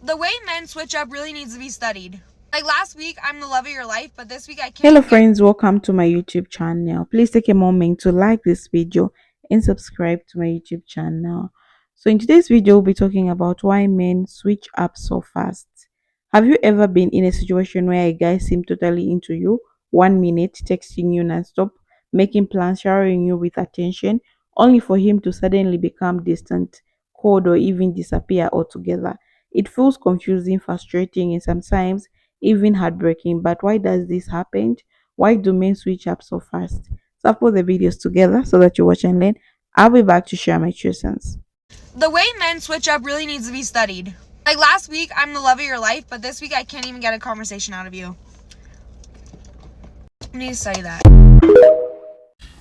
The way men switch up really needs to be studied. Like last week, I'm the love of your life, but this week I can't Hello even get. friends, welcome to my YouTube channel. Please take a moment to like this video and subscribe to my YouTube channel. So in today's video, we'll be talking about why men switch up so fast. Have you ever been in a situation where a guy seemed totally into you, 1 minute texting you non-stop, making plans, showering you with attention, only for him to suddenly become distant, cold, or even disappear altogether? It feels confusing, frustrating, and sometimes even heartbreaking. But why does this happen? Why do men switch up so fast? So I've put the videos together so that you watch and learn. I'll be back to share my true sense. The way men switch up really needs to be studied. Like last week, I'm the love of your life, but this week I can't even get a conversation out of you. I need to study that.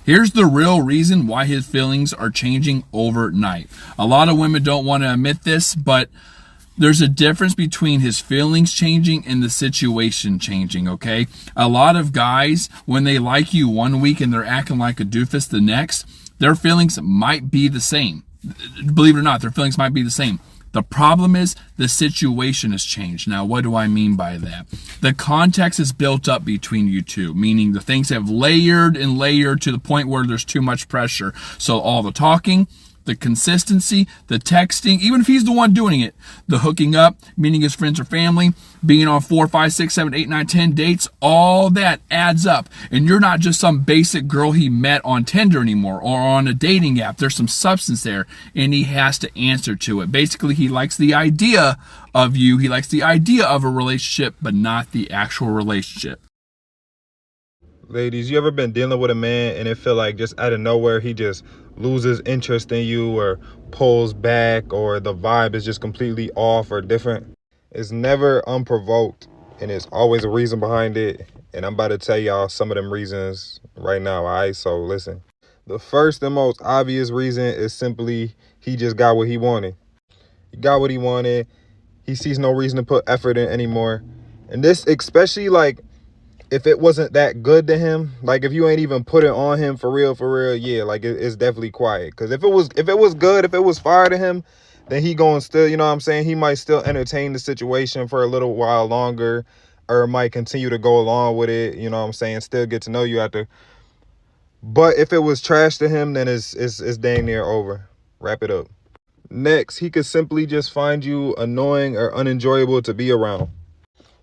Here's the real reason why his feelings are changing overnight. A lot of women don't want to admit this, but there's a difference between his feelings changing and the situation changing, okay? A lot of guys, when they like you 1 week and they're acting like a doofus the next, their feelings might be the same. Believe it or not, their feelings might be the same. The problem is the situation has changed. Now, what do I mean by that? The context is built up between you two, meaning the things have layered and layered to the point where there's too much pressure. So all the talking, the consistency, the texting, even if he's the one doing it, the hooking up, meeting his friends or family, being on 4, 5, 6, 7, 8, 9, 10 dates, all that adds up. And you're not just some basic girl he met on Tinder anymore or on a dating app. There's some substance there and he has to answer to it. Basically, he likes the idea of you. He likes the idea of a relationship, but not the actual relationship. Ladies, you ever been dealing with a man and it feel like just out of nowhere he just loses interest in you or pulls back, or the vibe is just completely off or different? It's never unprovoked and it's always a reason behind it. And I'm about to tell y'all some of them reasons right now, all right? So listen. The first and most obvious reason is simply he just got what he wanted. He got what he wanted. He sees no reason to put effort in anymore. And this especially, like, if it wasn't that good to him, like if you ain't even put it on him for real, yeah, like it's definitely quiet. Because if it was good, if it was fire to him, then he going still, you know what I'm saying, he might still entertain the situation for a little while longer, or might continue to go along with it, you know what I'm saying, still get to know you after. But if it was trash to him, then it's dang near over. Wrap it up. Next, he could simply just find you annoying or unenjoyable to be around.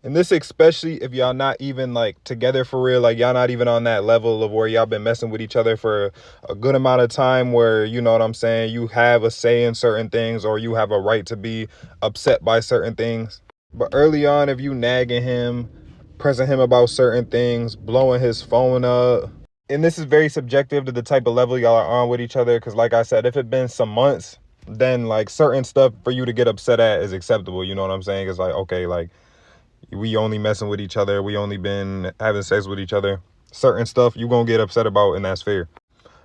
And this especially if y'all not even like together for real, like y'all not even on that level of where y'all been messing with each other for a good amount of time, where, you know what I'm saying, you have a say in certain things or you have a right to be upset by certain things. But early on, if you nagging him, pressing him about certain things, blowing his phone up, and this is very subjective to the type of level y'all are on with each other, because like I said, if it been some months, then like certain stuff for you to get upset at is acceptable, you know what I'm saying? It's like, okay, like, we only messing with each other, we only been having sex with each other, certain stuff you gonna get upset about, and that's fair.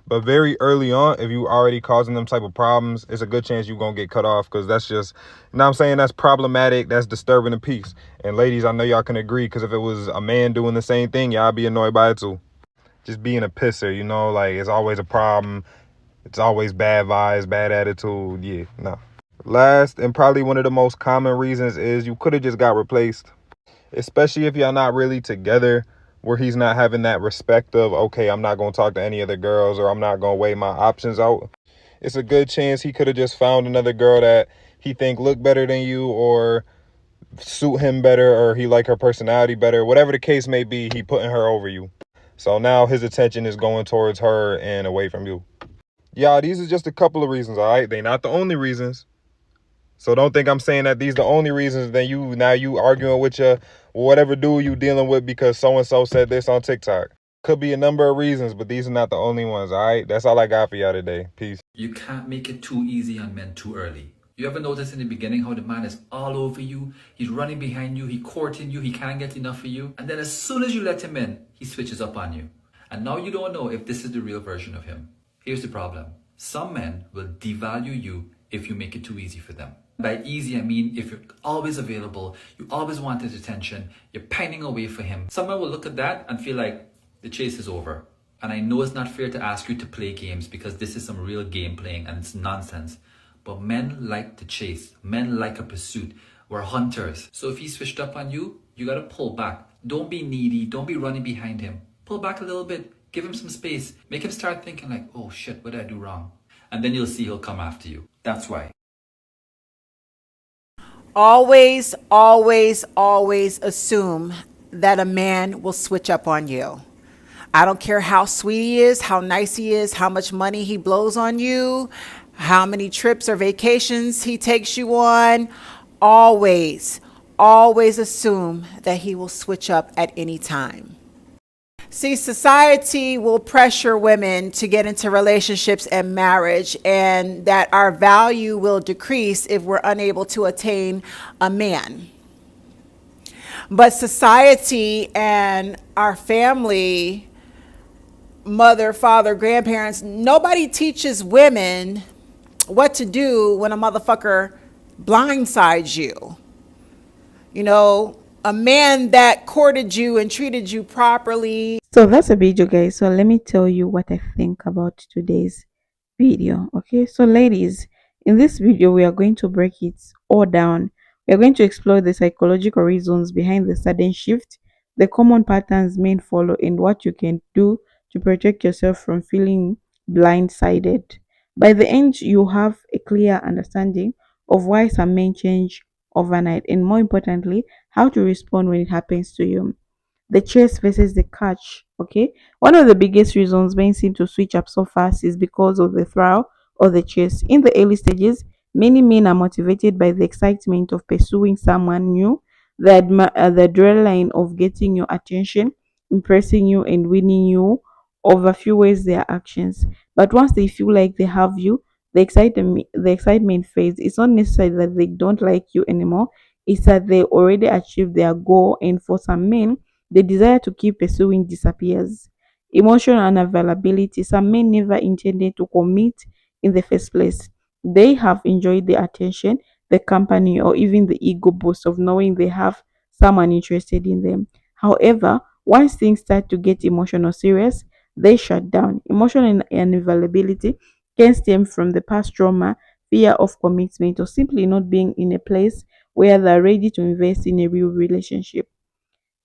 But very early on, if you already causing them type of problems, it's a good chance you gonna get cut off, because that's just, you know what I'm saying, that's problematic, that's disturbing the peace. And ladies, I know y'all can agree, because if it was a man doing the same thing, y'all be annoyed by it too. Just being a pisser, you know, like it's always a problem, it's always bad vibes, bad attitude. Yeah, no. Last and probably one of the most common reasons is you could have just got replaced. Especially if y'all not really together, where he's not having that respect of, okay, I'm not going to talk to any other girls, or I'm not going to weigh my options out. It's a good chance he could have just found another girl that he think look better than you, or suit him better, or he like her personality better. Whatever the case may be, he putting her over you. So now his attention is going towards her and away from you. Y'all, these are just a couple of reasons, all right? They not the only reasons. So don't think I'm saying that these the only reasons. Then you arguing with your whatever dude you dealing with because so-and-so said this on TikTok. Could be a number of reasons, but these are not the only ones, all right? That's all I got for y'all today. Peace. You can't make it too easy on men too early. You ever notice in the beginning how the man is all over you? He's running behind you, he courting you, he can't get enough of you. And then as soon as you let him in, he switches up on you. And now you don't know if this is the real version of him. Here's the problem. Some men will devalue you if you make it too easy for them. By easy, I mean if you're always available, you always want his attention, you're pining away for him. Someone will look at that and feel like the chase is over. And I know it's not fair to ask you to play games, because this is some real game playing and it's nonsense. But men like to chase. Men like a pursuit. We're hunters. So if he switched up on you, you gotta pull back. Don't be needy. Don't be running behind him. Pull back a little bit. Give him some space. Make him start thinking like, oh shit, what did I do wrong? And then you'll see he'll come after you. That's why. Always, always, always assume that a man will switch up on you. I don't care how sweet he is, how nice he is, how much money he blows on you, how many trips or vacations he takes you on. Always, always assume that he will switch up at any time. See, society will pressure women to get into relationships and marriage, and that our value will decrease if we're unable to attain a man. But society and our family, mother, father, grandparents, nobody teaches women what to do when a motherfucker blindsides you. You know, a man that courted you and treated you properly. So that's a video, guys. So let me tell you what I think about today's video. Okay, so ladies, in this video we are going to break it all down. We are going to explore the psychological reasons behind the sudden shift, the common patterns men follow, and what you can do to protect yourself from feeling blindsided. By the end, you have a clear understanding of why some men change overnight, and more importantly, how to respond when it happens to you. The chase versus the catch. Okay, one of the biggest reasons men seem to switch up so fast is because of the thrill or the chase. In the early stages, many men are motivated by the excitement of pursuing someone new, the adrenaline of getting your attention, impressing you, and winning you over fuels their actions. But once they feel like they have you, the excitement fades. It's not necessarily that they don't like you anymore, it's that they already achieved their goal. And for some men, the desire to keep pursuing disappears. Emotional unavailability. Some men never intended to commit in the first place. They have enjoyed the attention, the company, or even the ego boost of knowing they have someone interested in them. However, once things start to get emotional serious, they shut down. Emotional unavailability can stem from the past trauma, fear of commitment, or simply not being in a place where they're ready to invest in a real relationship.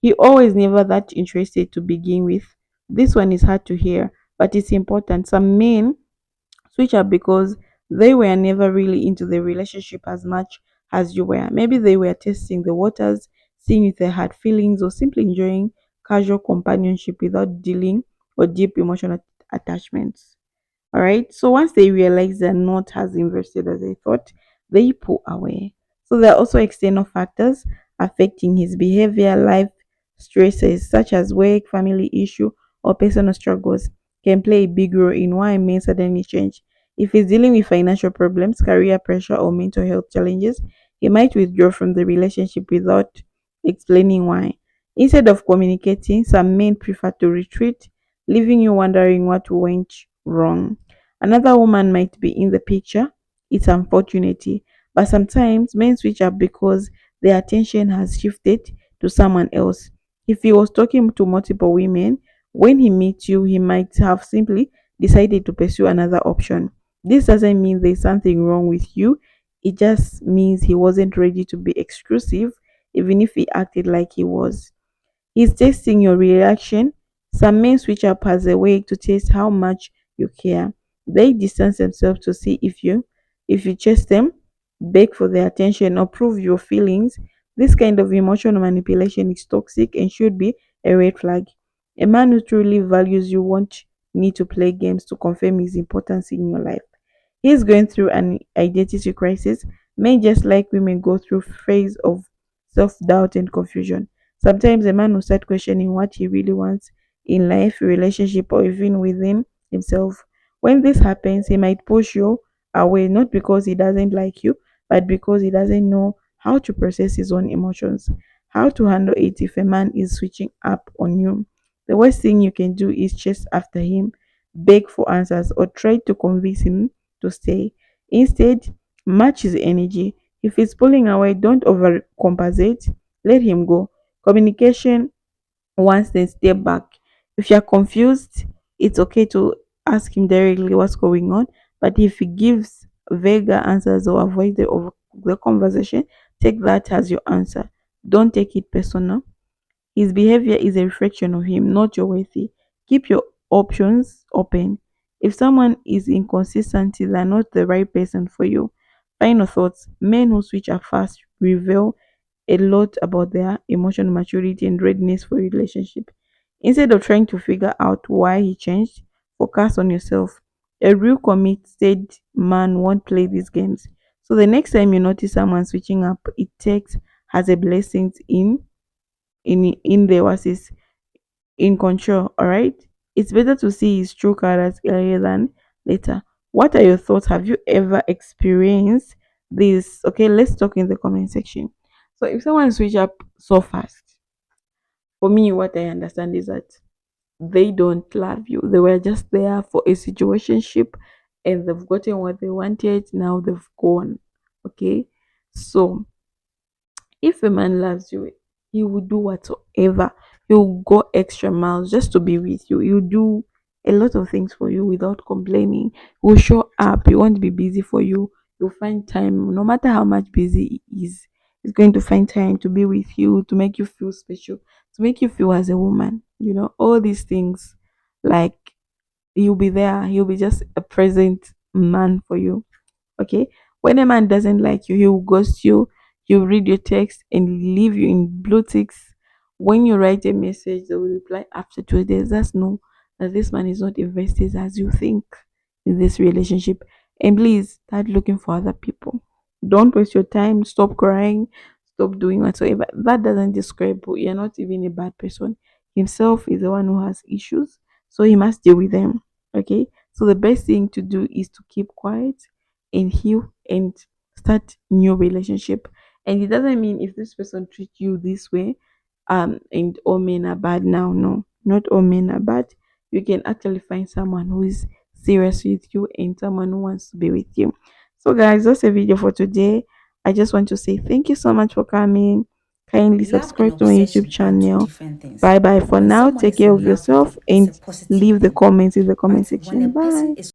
He always never that interested to begin with. This one is hard to hear, but it's important. Some men switch up because they were never really into the relationship as much as you were. Maybe they were testing the waters, seeing if they had feelings, or simply enjoying casual companionship without dealing or deep emotional attachments. All right. So once they realize they're not as invested as they thought, they pull away. So there are also external factors affecting his behavior. Life stresses such as work, family issue, or personal struggles can play a big role in why men suddenly change. If he's dealing with financial problems, career pressure, or mental health challenges, he might withdraw from the relationship without explaining why. Instead of communicating, some men prefer to retreat, leaving you wondering what went wrong. Another woman might be in the picture. It's unfortunate, but sometimes men switch up because their attention has shifted to someone else. If he was talking to multiple women, when he meets you, he might have simply decided to pursue another option. This doesn't mean there's something wrong with you, it just means he wasn't ready to be exclusive, even if he acted like he was. He's testing your reaction. Some men switch up as a way to test how much you care. They distance themselves to see if you chase them, beg for their attention, or prove your feelings. This kind of emotional manipulation is toxic and should be a red flag. A man who truly values you won't need to play games to confirm his importance in your life. He's going through an identity crisis. Men, just like women, go through phase of self-doubt and confusion. Sometimes a man will start questioning what he really wants in life, relationship, or even within himself. When this happens, he might push you away, not because he doesn't like you, but because he doesn't know how to process his own emotions. How to handle it if a man is switching up on you. The worst thing you can do is chase after him, beg for answers, or try to convince him to stay. Instead, match his energy. If he's pulling away, don't overcompensate. Let him go. Communication once, then step back. If you're confused, it's okay to ask him directly what's going on. But if he gives vague answers or avoids the conversation, take that as your answer. Don't take it personal. His behavior is a reflection of him, not your worthy. Keep your options open. If someone is inconsistent, they are not the right person for you. Final thoughts. Men who switch up fast reveal a lot about their emotional maturity and readiness for a relationship. Instead of trying to figure out why he changed, focus on yourself. A real committed man won't play these games. So the next time you notice someone switching up, it takes as a blessing in the oasis in control. All right, it's better to see his true colors earlier than later. What are your thoughts? Have you ever experienced this? Okay, let's talk in the comment section. So if someone switch up so fast, for me, what I understand is that they don't love you. They were just there for a situationship and they've gotten what they wanted. Now they've gone. Okay. So if a man loves you, he will do whatsoever. He'll go extra miles just to be with you. He'll do a lot of things for you without complaining. He'll show up. He won't be busy for you. He'll find time, no matter how much busy he is, he's going to find time to be with you, to make you feel special, to make you feel as a woman. All these things. Like, he'll be there. He'll be just a present man for you. Okay. When a man doesn't like you, he will ghost you. He'll read your text and leave you in blue ticks. When you write a message, they will reply after 2 days. That's no, that this man is not invested as you think in this relationship. And please start looking for other people. Don't waste your time. Stop crying. Stop doing whatsoever. That doesn't describe you. You're not even a bad person. Himself is the one who has issues, so he must deal with them. Okay. So the best thing to do is to keep quiet and heal and start new relationship. And it doesn't mean if this person treats you this way, and all men are bad now. No, not all men are bad. You can actually find someone who is serious with you and someone who wants to be with you. So guys, that's a video for today. I just want to say thank you so much for coming. Kindly Love and subscribe to my YouTube obsession are two channel. different things. Bye bye for When now. someone Take is care of in love, yourself it's a and positive leave the thing. comments in the comment But when a section. person Bye. is